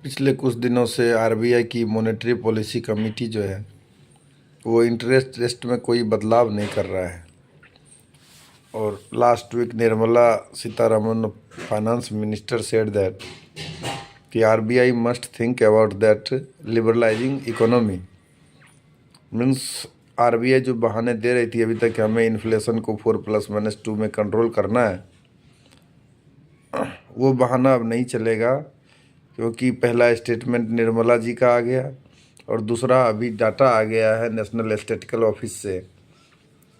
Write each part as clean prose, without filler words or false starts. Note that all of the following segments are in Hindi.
पिछले कुछ दिनों से आरबीआई की मॉनेटरी पॉलिसी कमेटी जो है वो इंटरेस्ट रेट में कोई बदलाव नहीं कर रहा है। और last week Nirmala Sitharaman finance minister said that कि RBI must think about that liberalising economy. Means RBI जो बहाने दे रही थी अभी तक कि हमें इन्फ्लेशन को 4+-2 में कंट्रोल करना है, वो बहाना अब नहीं चलेगा, क्योंकि पहला स्टेटमेंट निर्मला जी का आ गया और दूसरा अभी डाटा आ गया है नेशनल स्टैटिस्टिकल ऑफिस से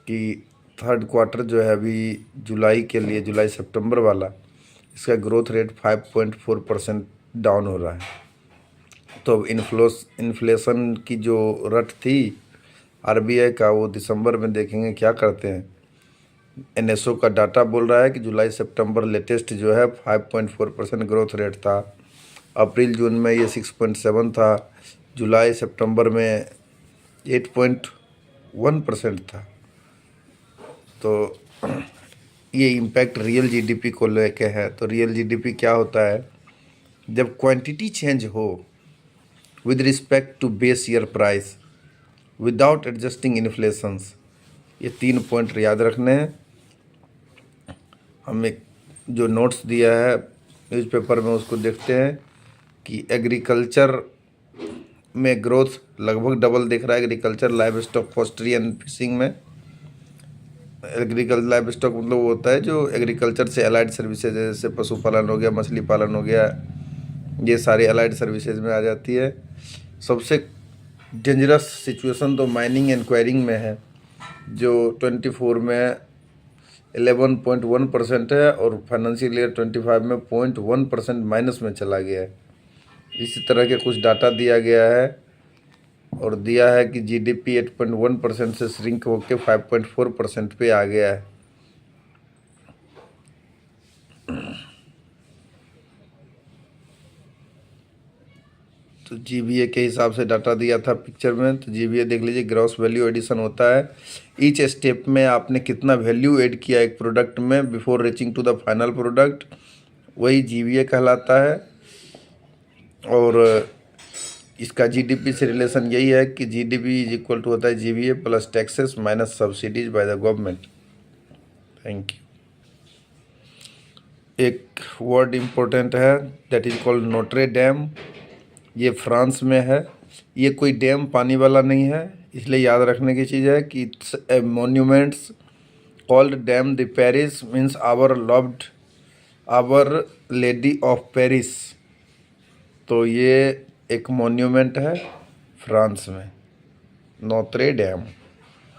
कि थर्ड क्वार्टर जो है अभी जुलाई के लिए, जुलाई सितंबर वाला, इसका ग्रोथ रेट 5.4% डाउन हो रहा है। तो अब इन्फ्लेशन की जो रट थी आरबीआई का, वो दिसंबर में देखेंगे क्या करते हैं। एनएसओ का डाटा बोल रहा है कि जुलाई सितंबर लेटेस्ट जो है 5.4% ग्रोथ रेट था। अप्रैल जून में ये 6.7 था। जुलाई सितंबर में 8.1% था। तो ये इम्पैक्ट रियल जीडीपी को लेके है। तो रियल जीडीपी क्या होता है? जब क्वांटिटी चेंज हो with respect to base year price without adjusting inflations. ये 3 पॉइंट याद रखने हैं। हमें जो नोट्स दिया है न्यूज़पेपर में उसको देखते हैं कि एग्रीकल्चर में ग्रोथ लगभग डबल दिख रहा है। Agriculture, live stock, forestry and fishing में। एग्रीकल्चर लाइव स्टॉक मतलब वो होता है जो एग्रीकल्चर से अलाइड सर्विसेज, जैसे पशुपालन हो गया, मछली पालन हो गया, ये सारी अलाइड सर्विसेज में आ जाती है। सबसे डेंजरस सिचुएशन तो माइनिंग एंड क्वायरिंग में है, जो 24 में 11.1% है और फाइनेंशियल ईयर 25 में 0.1% माइनस में चला गया है। इसी तरह के कुछ डाटा दिया गया है और दिया है कि जीडीपी 8.1% से श्रिंक होकर 5.4% पे आ गया है। तो जीबीए के हिसाब से डाटा दिया था पिक्चर में। तो जीबीए देख लीजिए, ग्रॉस वैल्यू एडिशन होता है। ईच स्टेप में आपने कितना वैल्यू ऐड किया एक प्रोडक्ट में before reaching to the final product, वही जीबीए कहलाता है। और इसका जीडीपी से रिलेशन यही है कि जीडीपी इज इक्वल टू होता है GBA plus taxes minus subsidies by the government. Thank you. एक वर्ड इम्पोर्टेंट है, that is called Notre dam. ये फ्रांस में है। ये कोई डैम पानी वाला नहीं है, इसलिए याद रखने की चीज़ है कि it's a monuments called Dame de Paris, means our loved our lady of Paris. तो ये एक मोन्यूमेंट है फ्रांस में, नोत्रे डैम।